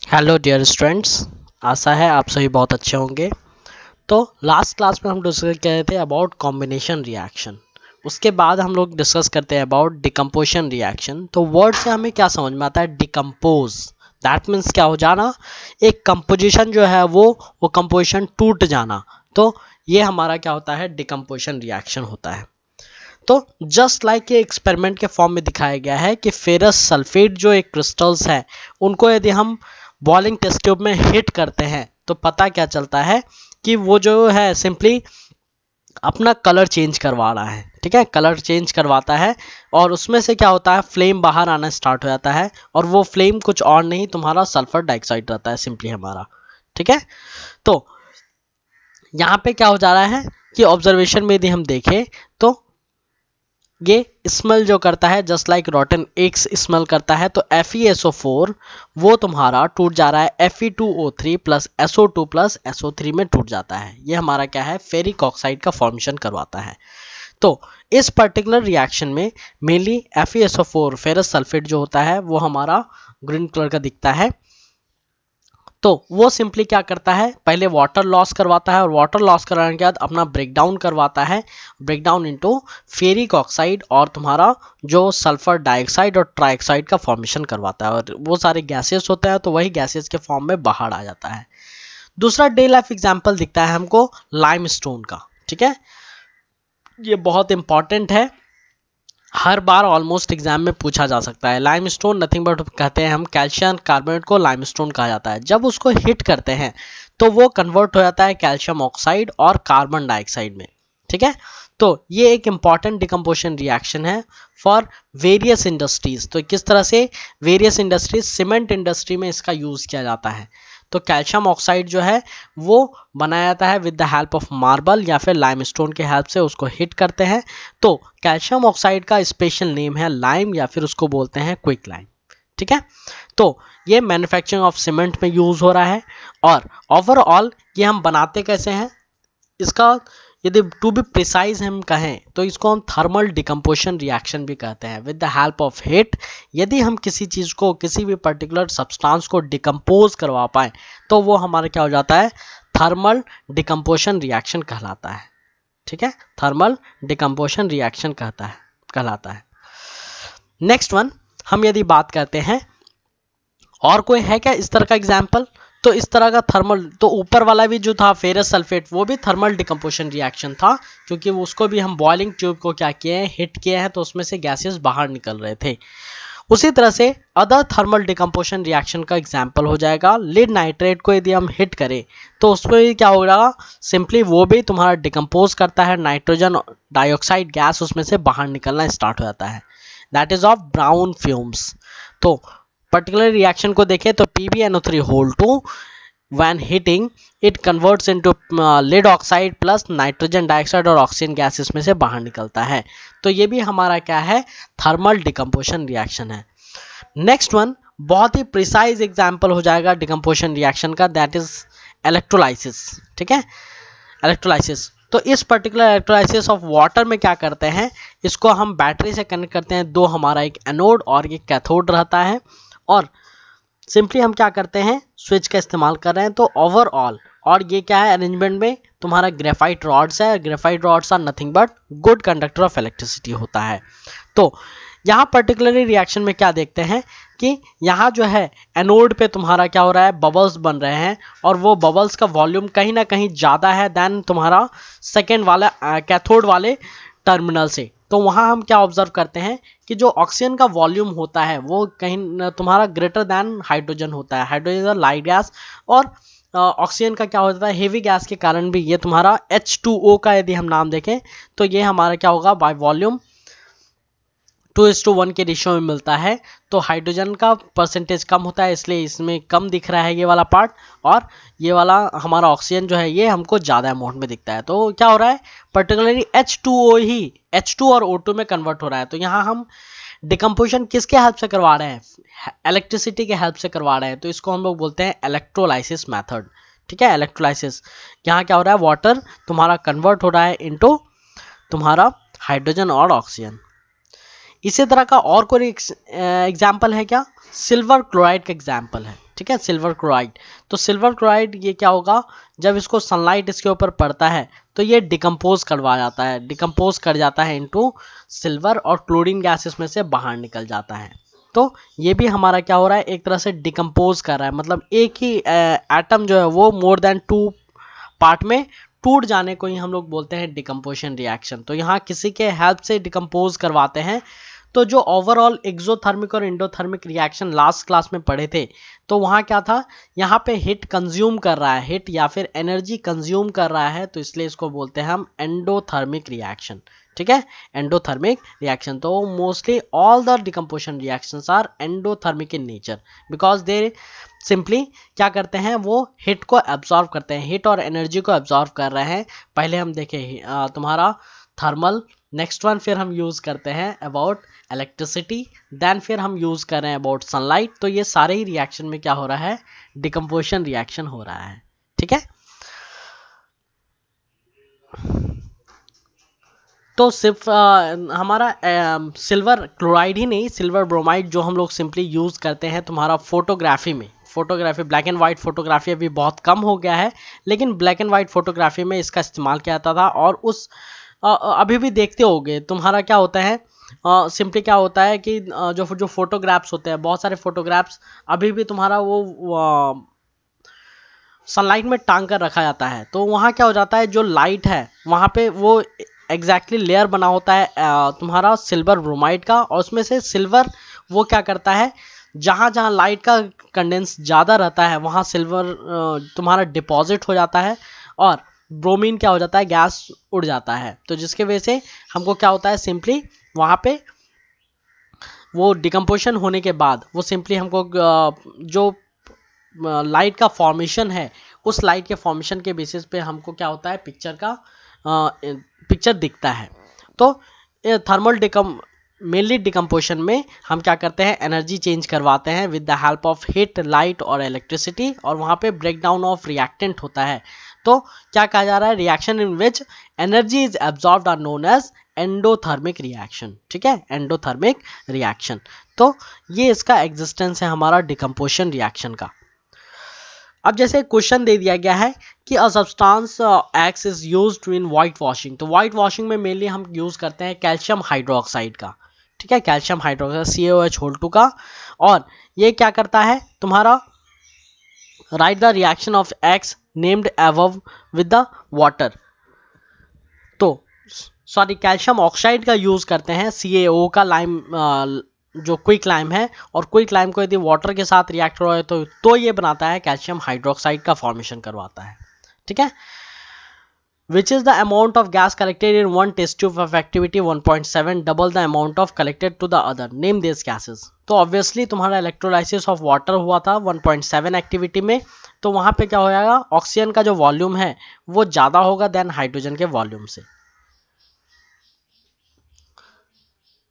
Hello dear students, आशा है आप सभी बहुत अच्छे होंगे। तो लास्ट क्लास में हम डिस्कस कर रहे थे अबाउट कॉम्बिनेशन रिएक्शन। उसके बाद हम लोग डिस्कस करते हैं अबाउट डिकम्पोजिशन रिएक्शन। तो वर्ड से हमें क्या समझ में आता है? डिकम्पोज, दैट मीन्स क्या हो जाना, एक कंपोजिशन जो है वो कंपोजिशन टूट जाना। तो ये हमारा क्या होता है? डिकम्पोजिशन रिएक्शन होता है। तो जस्ट लाइक ये एक्सपेरिमेंट के फॉर्म में दिखाया गया है कि फेरस सल्फेट जो एक क्रिस्टल्स है, उनको यदि हम बॉइलिंग टेस्ट ट्यूब में हिट करते हैं तो पता क्या चलता है कि वो जो है सिंपली अपना कलर चेंज करवा रहा है। ठीक है, कलर चेंज करवाता है और उसमें से क्या होता है, फ्लेम बाहर आना स्टार्ट हो जाता है। और वो फ्लेम कुछ और नहीं, तुम्हारा सल्फर डाइऑक्साइड रहता है सिंपली हमारा। ठीक है, तो यहाँ पे क्या हो जा रहा है कि ऑब्जर्वेशन में यदि हम देखें तो ये स्मेल जो करता है जस्ट लाइक रॉटन एग्स स्मेल करता है। तो FeSO4 वो तुम्हारा टूट जा रहा है Fe2O3 plus SO2 plus SO3 में टूट जाता है। ये हमारा क्या है? फेरिक ऑक्साइड का फॉर्मेशन करवाता है। तो इस पर्टिकुलर रिएक्शन में मेनली FeSO4 फेरस सल्फेट जो होता है वो हमारा ग्रीन कलर का दिखता है। तो वो सिंपली क्या करता है, पहले वाटर लॉस करवाता है और वाटर लॉस कराने के बाद अपना ब्रेकडाउन करवाता है, ब्रेकडाउन इनटू फेरिक ऑक्साइड और तुम्हारा जो सल्फर डाइऑक्साइड और ट्राइऑक्साइड का फॉर्मेशन करवाता है। और वो सारे गैसेस होते हैं तो वही गैसेस के फॉर्म में बाहर आ जाता है। दूसरा डे लाइफ एग्जाम्पल दिखता है हमको लाइमस्टोन का। ठीक है, ये बहुत इंपॉर्टेंट है, हर बार ऑलमोस्ट एग्जाम में पूछा जा सकता है। लाइमस्टोन नथिंग बट कहते हैं हम कैल्शियम कार्बोनेट को लाइमस्टोन कहा जाता है। जब उसको हिट करते हैं तो वो कन्वर्ट हो जाता है कैल्शियम ऑक्साइड और कार्बन डाइऑक्साइड में। ठीक है, तो ये एक इंपॉर्टेंट डिकम्पोजिशन रिएक्शन है फॉर वेरियस इंडस्ट्रीज। तो किस तरह से वेरियस इंडस्ट्रीज, सीमेंट इंडस्ट्री में इसका यूज किया जाता है। तो कैल्शियम ऑक्साइड जो है वो बनाया जाता है with the help of marble या फिर लाइमस्टोन के हेल्प से उसको हिट करते हैं। तो कैल्शियम ऑक्साइड का स्पेशल नेम है लाइम या फिर उसको बोलते हैं क्विक लाइम। ठीक है, तो ये मैन्युफैक्चरिंग ऑफ सीमेंट में यूज हो रहा है। और ओवरऑल ये हम बनाते कैसे हैं, इसका यदि टू बी प्रिसाइज हम कहें तो इसको हम थर्मल डिकम्पोजिशन रिएक्शन भी कहते हैं। With the help of heat यदि हम किसी चीज़ को, किसी भी पर्टिकुलर सब्सटेंस को डिकम्पोज करवा पाए तो वो हमारा क्या हो जाता है? थर्मल डिकम्पोजिशन रिएक्शन कहलाता है। ठीक है, थर्मल डिकम्पोजिशन रिएक्शन कहलाता है। नेक्स्ट वन, हम यदि बात करते हैं और कोई है क्या इस तरह का एग्जाम्पल, तो इस तरह का थर्मल, तो ऊपर वाला भी जो था फेरस सल्फेट वो भी थर्मल डिकम्पोजिशन रिएक्शन था, क्योंकि उसको भी हम बॉइलिंग ट्यूब को क्या किए हैं, हिट किए हैं, तो उसमें से गैसेस बाहर निकल रहे थे। उसी तरह से अदर थर्मल डिकम्पोजिशन रिएक्शन का एग्जाम्पल हो जाएगा लिड नाइट्रेट को यदि हम हिट करें तो उसमें क्या होगा, सिंपली वो भी तुम्हारा डिकम्पोज करता है, नाइट्रोजन डाइऑक्साइड गैस उसमें से बाहर निकलना स्टार्ट हो जाता है, that is of brown fumes. तो पर्टिकुलर रिएक्शन को देखें तो PbNO3 when hitting it converts into lead oxide plus nitrogen dioxide और ऑक्सीजन गैस इसमें से बाहर निकलता है। तो ये भी हमारा क्या है? थर्मल डिकम्पोजिशन रिएक्शन है। नेक्स्ट वन बहुत ही प्रिसाइज एग्जांपल हो जाएगा डिकम्पोजिशन रिएक्शन का, दैट इज इलेक्ट्रोलाइसिस। ठीक है, इलेक्ट्रोलाइसिस। तो इस पर्टिकुलर इलेक्ट्रोलाइसिस ऑफ वाटर में क्या करते हैं, इसको हम बैटरी से कनेक्ट करते हैं। दो हमारा एक एनोड और एक कैथोड रहता है और सिंपली हम क्या करते हैं, स्विच का इस्तेमाल कर रहे हैं। तो ओवरऑल, और ये क्या है अरेंजमेंट में, तुम्हारा ग्रेफाइट रॉड्स है। Graphite rods are nothing but good conductor of electricity होता है। तो यहाँ पर्टिकुलरली रिएक्शन में क्या देखते हैं कि यहाँ जो है एनोड पे तुम्हारा क्या हो रहा है, बबल्स बन रहे हैं और वो बबल्स का वॉल्यूम कहीं ना कहीं ज़्यादा है देन तुम्हारा सेकेंड वाला कैथोड वाले टर्मिनल से। तो वहाँ हम क्या ऑब्जर्व करते हैं कि जो ऑक्सीजन का वॉल्यूम होता है वो कहीं तुम्हारा ग्रेटर दैन हाइड्रोजन होता है। हाइड्रोजन लाइट गैस और ऑक्सीजन का क्या होता है, हेवी गैस के कारण भी ये तुम्हारा H2O का यदि हम नाम देखें तो ये हमारा क्या होगा, बाय वॉल्यूम 2:1 के रेशियो में मिलता है। तो हाइड्रोजन का परसेंटेज कम होता है इसलिए इसमें कम दिख रहा है ये वाला पार्ट, और ये वाला हमारा ऑक्सीजन जो है ये हमको ज़्यादा अमाउंट में दिखता है। तो क्या हो रहा है, पर्टिकुलरली H2O ही H2 और O2 में कन्वर्ट हो रहा है। तो यहाँ हम डिकम्पोजिशन किसके हेल्प से करवा रहे हैं, इलेक्ट्रिसिटी के हेल्प से करवा रहे हैं। तो इसको हम लोग बोलते हैं इलेक्ट्रोलाइसिस मेथड। ठीक है, इलेक्ट्रोलाइसिस, यहाँ क्या हो रहा है, वाटर तुम्हारा कन्वर्ट हो रहा है इनटू तुम्हारा हाइड्रोजन और ऑक्सीजन। इसी तरह का और कोई एग्जाम्पल है क्या, सिल्वर क्लोराइड का एग्जाम्पल है, ठीक है, सिल्वर क्लोराइड। तो सिल्वर क्लोराइड ये क्या होगा, जब इसको सनलाइट इसके ऊपर पड़ता है तो ये डिकम्पोज करवा जाता है, डिकम्पोज कर जाता है इनटू सिल्वर, और क्लोरीन गैस इसमें से बाहर निकल जाता है। तो ये भी हमारा क्या हो रहा है, एक तरह से डिकम्पोज कर रहा है, मतलब एक ही एटम जो है वो मोर देन 2 पार्ट में टूट जाने को ही हम लोग बोलते हैं डिकम्पोजिशन रिएक्शन। तो यहाँ किसी के हेल्प से डिकम्पोज करवाते हैं। तो जो ओवरऑल एक्सोथर्मिक और एंडोथर्मिक रिएक्शन लास्ट क्लास में पढ़े थे, तो वहाँ क्या था, यहाँ पे हीट कंज्यूम कर रहा है, हीट या फिर एनर्जी कंज्यूम कर रहा है, तो इसलिए इसको बोलते हैं हम एंडोथर्मिक रिएक्शन, ठीक है, एंडोथर्मिक रिएक्शन। तो mostly all the decomposition reactions are endothermic in nature because they simply क्या करते हैं, वो हीट को एब्जॉर्व करते हैं, हीट और एनर्जी को एब्जॉर्व कर रहे हैं। पहले हम देखें तुम्हारा थर्मल, नेक्स्ट वन फिर हम यूज़ करते हैं अबाउट इलेक्ट्रिसिटी, देन फिर हम यूज़ कर रहे हैं अबाउट सनलाइट। तो ये सारे ही रिएक्शन में क्या हो रहा है, डिकम्पोजिशन रिएक्शन हो रहा है, ठीक है। तो सिर्फ हमारा सिल्वर क्लोराइड ही नहीं, सिल्वर ब्रोमाइड जो हम लोग सिंपली यूज़ करते हैं तुम्हारा फोटोग्राफी में, photography black and white photography अभी बहुत कम हो गया है, लेकिन ब्लैक एंड वाइट फोटोग्राफी में इसका इस्तेमाल किया जाता था। और उस अभी भी देखते होगे तुम्हारा क्या होता है, सिंपली क्या होता है कि जो फोटोग्राफ्स होते हैं, बहुत सारे फोटोग्राफ्स अभी भी तुम्हारा वो सनलाइट में टांग कर रखा जाता है। तो वहाँ क्या हो जाता है, जो लाइट है वहाँ पे वो एग्जैक्टली लेयर बना होता है तुम्हारा सिल्वर ब्रोमाइड का, और उसमें से सिल्वर वो क्या करता है, जहाँ जहाँ लाइट का कंडेंस ज़्यादा रहता है वहाँ सिल्वर तुम्हारा डिपॉजिट हो जाता है, और ब्रोमीन क्या हो जाता है, गैस उड़ जाता है। तो जिसके वजह से हमको क्या होता है, सिंपली वहाँ पे वो डिकम्पोजिशन होने के बाद वो सिंपली हमको जो लाइट का फॉर्मेशन है, उस लाइट के फॉर्मेशन के बेसिस पे हमको क्या होता है, पिक्चर दिखता है। तो थर्मल मेनली डिकम्पोजिशन में हम क्या करते हैं, एनर्जी चेंज करवाते हैं with the help of heat, light और इलेक्ट्रिसिटी, और वहाँ पे ब्रेक डाउन ऑफ रिएक्टेंट होता है। तो क्या कहा जा रहा है, reaction in which energy is absorbed are known as endothermic reaction, ठीक है, एंडोथर्मिक रिएक्शन। तो ये इसका एग्जिस्टेंस है हमारा डिकम्पोजिशन रिएक्शन का। अब जैसे क्वेश्चन दे दिया गया है कि a substance x is used in white washing. तो वाइट वॉशिंग में मेनली हम यूज करते हैं कैल्शियम हाइड्रोक्साइड का, ठीक है, कैल्शियम हाइड्रोक्साइड CaOH2 का। और ये क्या करता है तुम्हारा, right the reaction of x named above with the water. तो सॉरी, कैल्शियम ऑक्साइड का यूज करते हैं, CaO का लाइम जो क्विक लाइम है, और क्विक लाइम को यदि वाटर के साथ रिएक्ट हो तो ये बनाता है कैल्शियम हाइड्रोक्साइड का फॉर्मेशन करवाता है, ठीक है। Which is the amount of gas collected in one test tube of activity 1.7 double the amount of collected to the other, name this gases. तो ऑब्वियसली तुम्हारा इलेक्ट्रोलाइसिस ऑफ वाटर हुआ था 1.7 activity में, तो वहां पे क्या हो जाएगा, ऑक्सीजन का जो वॉल्यूम है वो ज्यादा होगा देन हाइड्रोजन के वॉल्यूम से।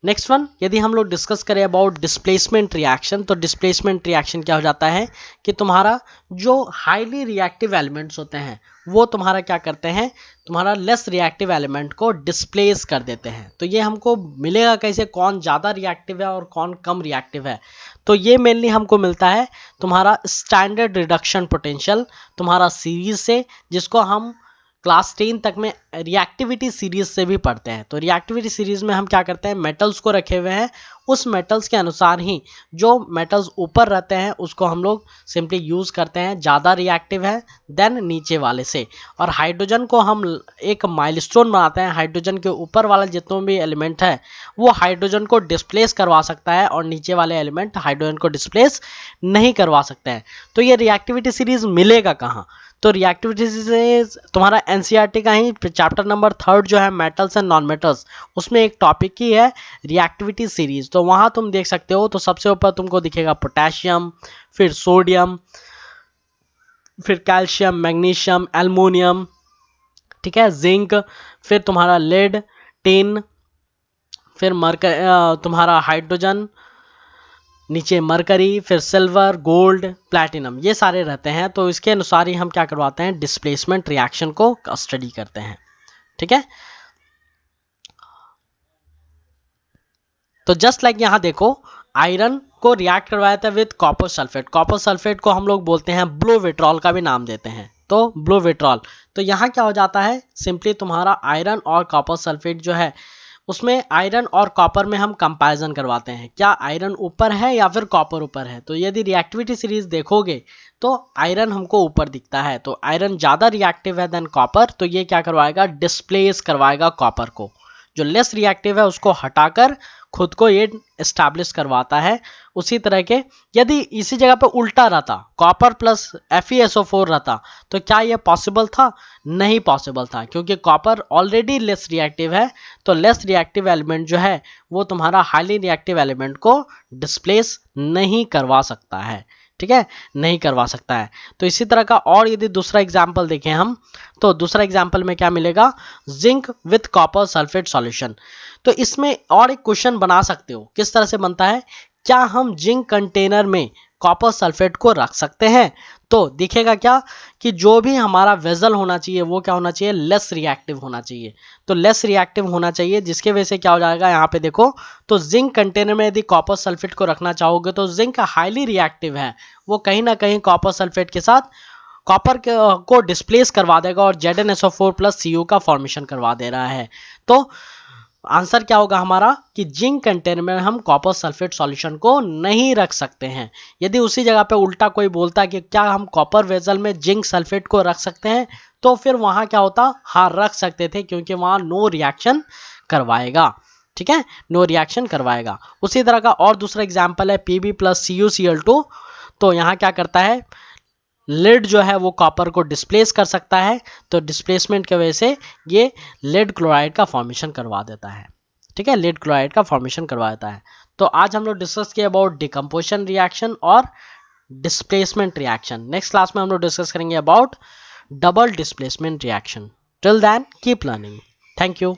नेक्स्ट वन, यदि हम लोग डिस्कस करें अबाउट डिस्प्लेसमेंट रिएक्शन, तो डिस्प्लेसमेंट रिएक्शन क्या हो जाता है कि तुम्हारा जो हाईली रिएक्टिव एलिमेंट्स होते हैं वो तुम्हारा क्या करते हैं, तुम्हारा लेस रिएक्टिव एलिमेंट को डिस्प्लेस कर देते हैं। तो ये हमको मिलेगा कैसे, कौन ज़्यादा रिएक्टिव है और कौन कम रिएक्टिव है। तो ये मेनली हमको मिलता है तुम्हारा स्टैंडर्ड रिडक्शन पोटेंशियल तुम्हारा सीरीज से, जिसको हम क्लास 10 तक में रिएक्टिविटी सीरीज से भी पढ़ते हैं। तो रिएक्टिविटी सीरीज में हम क्या करते हैं, मेटल्स को रखे हुए हैं, उस मेटल्स के अनुसार ही जो मेटल्स ऊपर रहते हैं उसको हम लोग सिंपली यूज करते हैं, ज़्यादा रिएक्टिव है देन नीचे वाले से। और हाइड्रोजन को हम एक माइलस्टोन बनाते हैं, हाइड्रोजन के ऊपर वाला जितना भी एलिमेंट है वो हाइड्रोजन को डिस्प्लेस करवा सकता है, और नीचे वाले एलिमेंट हाइड्रोजन को डिस्प्लेस नहीं करवा सकते हैं। तो ये रिएक्टिविटी सीरीज मिलेगा कहाँ, तो रिएक्टिविटी सीरीज तुम्हारा एनसीईआरटी का ही चैप्टर नंबर 3 जो है मेटल्स एंड नॉन मेटल्स, उसमें एक टॉपिक ही है रिएक्टिविटी सीरीज। तो वहां तुम देख सकते हो, तो सबसे ऊपर तुमको दिखेगा पोटेशियम, फिर सोडियम, फिर कैल्शियम, मैग्नीशियम, एल्युमिनियम, ठीक है, जिंक, फिर तुम्हारा लेड, टिन, फिर तुम्हारा हाइड्रोजन, नीचे मरकरी, फिर सिल्वर, गोल्ड, प्लैटिनम, ये सारे रहते हैं। तो इसके अनुसार ही हम क्या करवाते हैं, डिस्प्लेसमेंट रिएक्शन को स्टडी करते हैं, ठीक है। तो जस्ट लाइक यहाँ देखो, आयरन को रिएक्ट करवाया था with copper sulphate. Copper sulphate को हम लोग बोलते हैं ब्लू विट्रॉल का भी नाम देते हैं, तो ब्लू विट्रॉल। तो यहाँ क्या हो जाता है, सिंपली तुम्हारा आयरन और कॉपर सल्फेट जो है उसमें आयरन और कॉपर में हम कंपैरिजन करवाते हैं, क्या आयरन ऊपर है या फिर कॉपर ऊपर है। तो यदि रिएक्टिविटी सीरीज देखोगे तो आयरन हमको ऊपर दिखता है, तो आयरन ज़्यादा रिएक्टिव है देन कॉपर, तो ये क्या करवाएगा, डिस्प्लेस करवाएगा कॉपर को। जो लेस रिएक्टिव है उसको हटाकर खुद को ये एस्टैब्लिश करवाता है। उसी तरह के यदि इसी जगह पे उल्टा रहता, कॉपर प्लस FeSO4 रहता, तो क्या ये पॉसिबल था? नहीं पॉसिबल था, क्योंकि कॉपर ऑलरेडी लेस रिएक्टिव है। तो लेस रिएक्टिव एलिमेंट जो है वो तुम्हारा हाईली रिएक्टिव एलिमेंट को डिस्प्लेस नहीं करवा सकता है, ठीक है, नहीं करवा सकता है। तो इसी तरह का और यदि दूसरा एग्जाम्पल देखें हम, तो दूसरा एग्जाम्पल में क्या मिलेगा, zinc with copper sulphate solution. तो इसमें और एक क्वेश्चन बना सकते हो, किस तरह से बनता है, क्या हम जिंक कंटेनर में कॉपर सल्फेट को रख सकते हैं? तो दिखेगा क्या कि जो भी हमारा वेजल होना चाहिए वो क्या होना चाहिए, लेस रिएक्टिव होना चाहिए। तो लेस रिएक्टिव होना चाहिए, जिसके वजह से क्या हो जाएगा, यहाँ पे देखो, तो जिंक कंटेनर में यदि कॉपर सल्फेट को रखना चाहोगे तो जिंक हाईली रिएक्टिव है, वो कहीं ना कहीं कॉपर सल्फेट के साथ कॉपर को डिस्प्लेस करवा देगा और ZnSO4 प्लस Cu का फॉर्मेशन करवा दे रहा है। तो आंसर क्या होगा हमारा कि जिंक कंटेनर में हम कॉपर सल्फेट सॉल्यूशन को नहीं रख सकते हैं। यदि उसी जगह पे उल्टा कोई बोलता है कि क्या हम कॉपर वेजल में जिंक सल्फेट को रख सकते हैं, तो फिर वहां क्या होता, हाँ रख सकते थे, क्योंकि वहां नो रिएक्शन करवाएगा, ठीक है, नो रिएक्शन करवाएगा। उसी तरह का और दूसरा एग्जाम्पल है Pb प्लस CuCl2। तो यहाँ क्या करता है, लेड जो है वो कॉपर को डिस्प्लेस कर सकता है, तो डिस्प्लेसमेंट की वजह से ये लेड क्लोराइड का फॉर्मेशन करवा देता है, ठीक है, लेड क्लोराइड का फॉर्मेशन करवा देता है। तो आज हम लोग डिस्कस किए अबाउट डिकम्पोजिशन रिएक्शन और डिस्प्लेसमेंट रिएक्शन। नेक्स्ट क्लास में हम लोग डिस्कस करेंगे about double displacement reaction. Till then keep learning. Thank you.